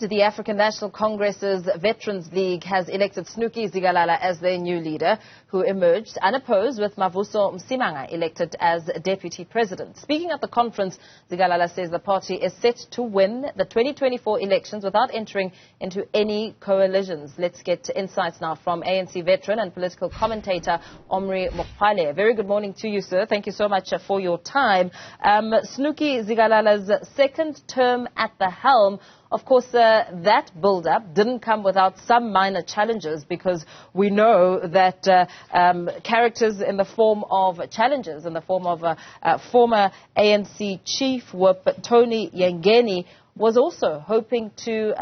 The African National Congress's Veterans League has elected Snuki Zikalala as their new leader, who emerged unopposed, with Mavuso Msimanga elected as deputy president. Speaking at the conference, Zikalala says the party is set to win the 2024 elections without entering into any coalitions. Let's get insights now from ANC veteran and political commentator Omry Makgoale. Very good morning to you, sir. Thank you so much for your time. Snuki Zikalala's second term at the helm. Of course, that build-up didn't come without some minor challenges, because we know that characters in the form of challenges, in the form of former ANC Chief Whip Tony Yengeni, was also hoping to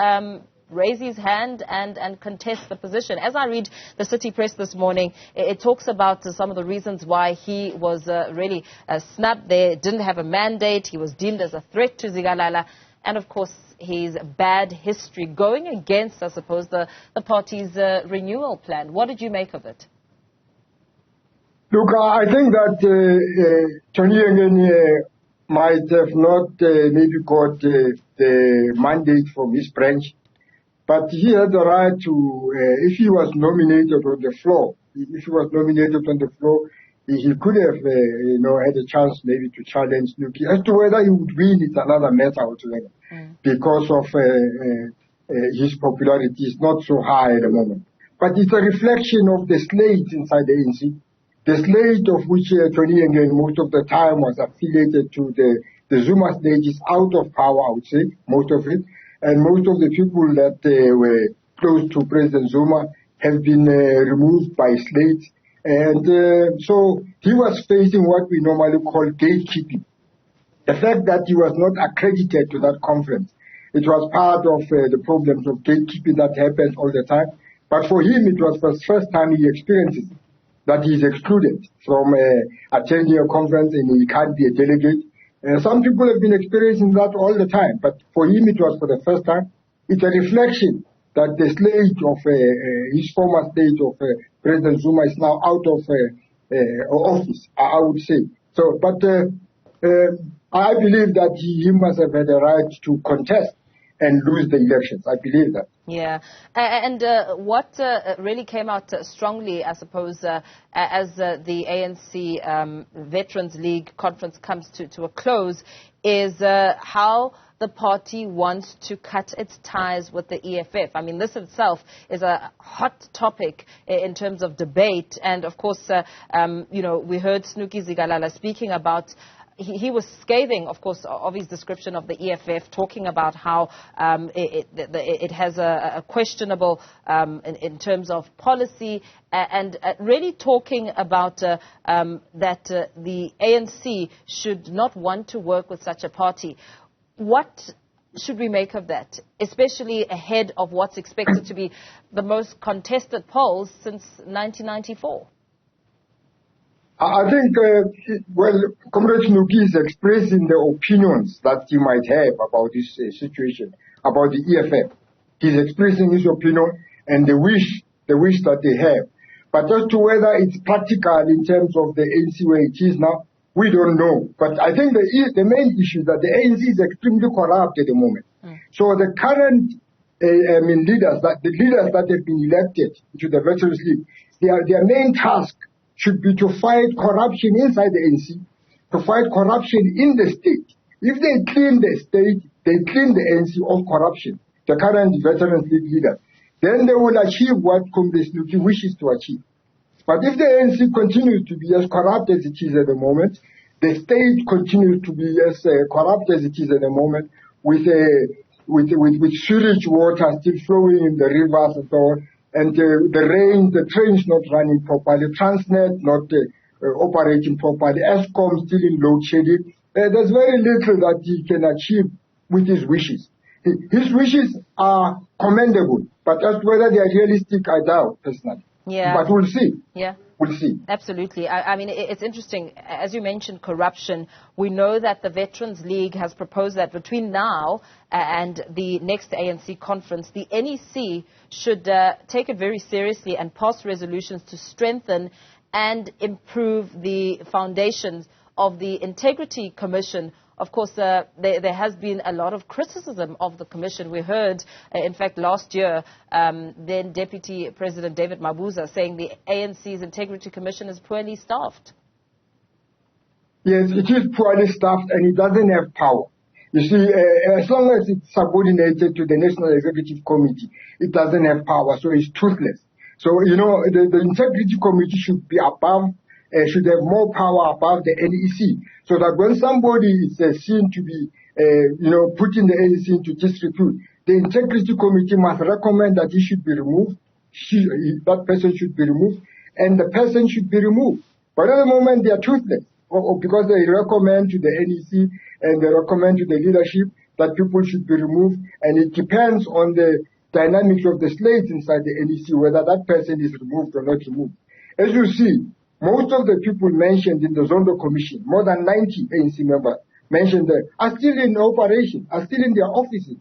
raise his hand and contest the position. As I read the City Press this morning, it talks about some of the reasons why he was really snubbed there, didn't have a mandate, he was deemed as a threat to Zikalala, and of course his bad history going against, I suppose, the party's renewal plan. What did you make of it? Look, I think that Tony Yengeni might have not maybe got the mandate from his branch, but he had the right to, if he was nominated on the floor, he could have, had a chance maybe to challenge Snuki. As to whether he would win, it's another matter altogether, because of his popularity is not so high at the moment. But it's a reflection of the slate inside the ANC, the slate of which Tony Yengeni most of the time was affiliated to the Zuma stage is out of power, I would say, most of it. And most of the people that were close to President Zuma have been removed by slate. And so he was facing what we normally call gatekeeping. The fact that he was not accredited to that conference, it was part of the problems of gatekeeping that happens all the time. But for him, it was the first time he experiences that he is excluded from attending a conference and he can't be a delegate. Some people have been experiencing that all the time, but for him it was for the first time. It's a reflection that the slate of his former state of President Zuma is now out of office, I would say. So, but I believe that he must have had a right to contest and lose the elections. I believe that. Yeah. And what really came out strongly, I suppose, as the ANC Veterans League conference comes to a close, is how the party wants to cut its ties with the EFF. I mean, this itself is a hot topic in terms of debate. And, of course, we heard Snuki Zikalala speaking about. He was scathing, of course, of his description of the EFF, talking about how it has a questionable in terms of policy, and really talking about that the ANC should not want to work with such a party. What should we make of that, especially ahead of what's expected to be the most contested polls since 1994? I think, Comrade Snuki is expressing the opinions that he might have about this situation, about the EFF. He's expressing his opinion and the wish that they have. But as to whether it's practical in terms of the ANC where it is now, we don't know. But I think the main issue is that the ANC is extremely corrupt at the moment. So the current leaders that have been elected to the Veterans League, their main task should be to fight corruption inside the ANC, to fight corruption in the state. If they clean the state, they clean the ANC of corruption, the current Veterans League leaders, then they will achieve what Comrade Snuki wishes to achieve. But if the ANC continues to be as corrupt as it is at the moment, the state continues to be as corrupt as it is at the moment, with sewage water still flowing in the rivers and so on, and the trains not running properly, Transnet not operating properly, Eskom still in load shedding. There's very little that he can achieve with his wishes. His wishes are commendable, but as to whether they are realistic, I doubt, personally. Yeah. But we'll see. Yeah. We'll see. Absolutely. I mean, it's interesting. As you mentioned, corruption. We know that the Veterans League has proposed that between now and the next ANC conference, the NEC should take it very seriously and pass resolutions to strengthen and improve the foundations of the Integrity Commission of course, there has been a lot of criticism of the Commission. We heard, in fact, last year, then Deputy President David Mabuza saying the ANC's Integrity Commission is poorly staffed. Yes, it is poorly staffed and it doesn't have power. You see, as long as it's subordinated to the National Executive Committee, it doesn't have power, so it's toothless. So, you know, the Integrity Committee should be above, should have more power above the NEC, so that when somebody is seen to be, you know, putting the NEC into disrepute, the Integrity Committee must recommend that he should be removed, that person should be removed, and the person should be removed. But at the moment, they are toothless, because they recommend to the NEC and they recommend to the leadership that people should be removed, and it depends on the dynamics of the slates inside the NEC, whether that person is removed or not removed. As you see, most of the people mentioned in the Zondo Commission, more than 90 ANC members mentioned there, are still in operation, are still in their offices,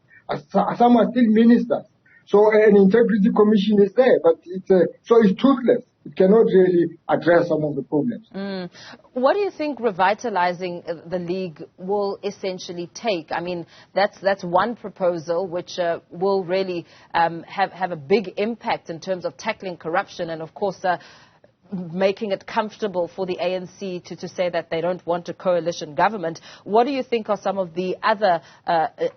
some are still ministers. So an Integrity Commission is there, but so it's toothless. It cannot really address some of the problems. What do you think revitalizing the League will essentially take? I mean, that's one proposal which will really have a big impact in terms of tackling corruption and, of course, making it comfortable for the ANC to say that they don't want a coalition government. What do you think are some of the other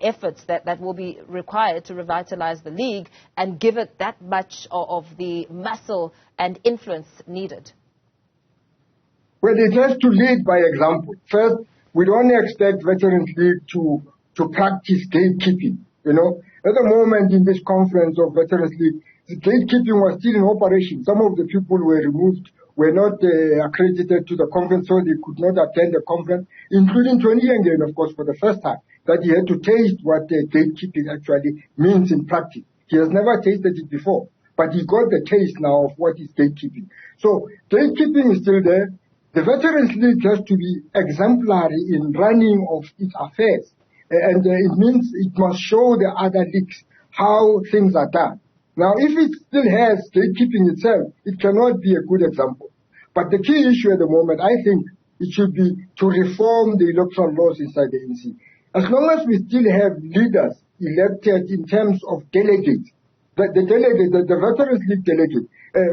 efforts that will be required to revitalize the League and give it that much of the muscle and influence needed? Well, it has to lead by example. First, we don't expect Veterans League to practice gatekeeping. You know, at the moment in this conference of Veterans League, the gatekeeping was still in operation. Some of the people were removed, were not accredited to the conference, so they could not attend the conference, including Tony Yengen, of course, for the first time, that he had to taste what gatekeeping actually means in practice. He has never tasted it before, but he got the taste now of what is gatekeeping. So gatekeeping is still there. The Veterans League has to be exemplary in running of its affairs, and it means it must show the other leagues how things are done. Now, if it still has gatekeeping itself, it cannot be a good example. But the key issue at the moment, I think, it should be to reform the electoral laws inside the ANC. As long as we still have leaders elected in terms of delegates, the Veterans League delegates,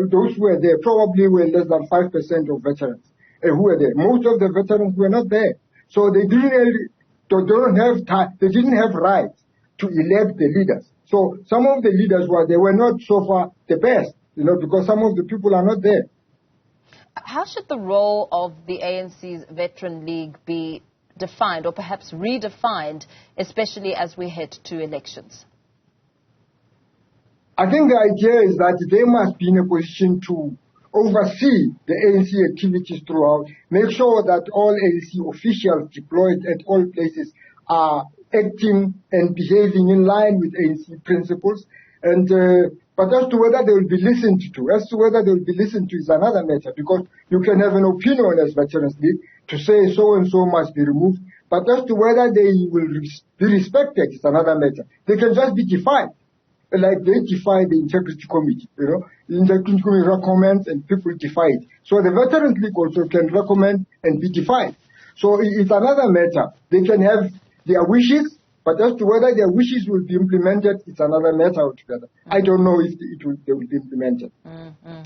those who were there probably were less than 5% of veterans who were there. Most of the veterans were not there. So they didn't have rights to elect the leaders. So some of the leaders were not so far the best, you know, because some of the people are not there. How should the role of the ANC's Veteran League be defined or perhaps redefined, especially as we head to elections? I think the idea is that they must be in a position to oversee the ANC activities throughout, make sure that all ANC officials deployed at all places are acting and behaving in line with ANC principles, and but as to whether they will be listened to, is another matter, because you can have an opinion as Veterans League to say so and so must be removed, but as to whether they will be respected is another matter. They can just be defied, like they defy the Integrity Committee. You know, the Integrity Committee recommends and people defy it. So the Veterans League also can recommend and be defied. So it's another matter. They can have their wishes, but as to whether their wishes will be implemented, it's another matter altogether. I don't know if they will be implemented.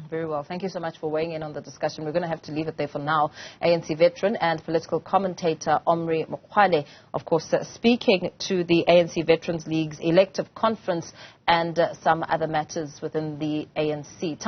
Very well. Thank you so much for weighing in on the discussion. We're going to have to leave it there for now. ANC veteran and political commentator Omry Makgoale, of course, speaking to the ANC Veterans League's elective conference and some other matters within the ANC.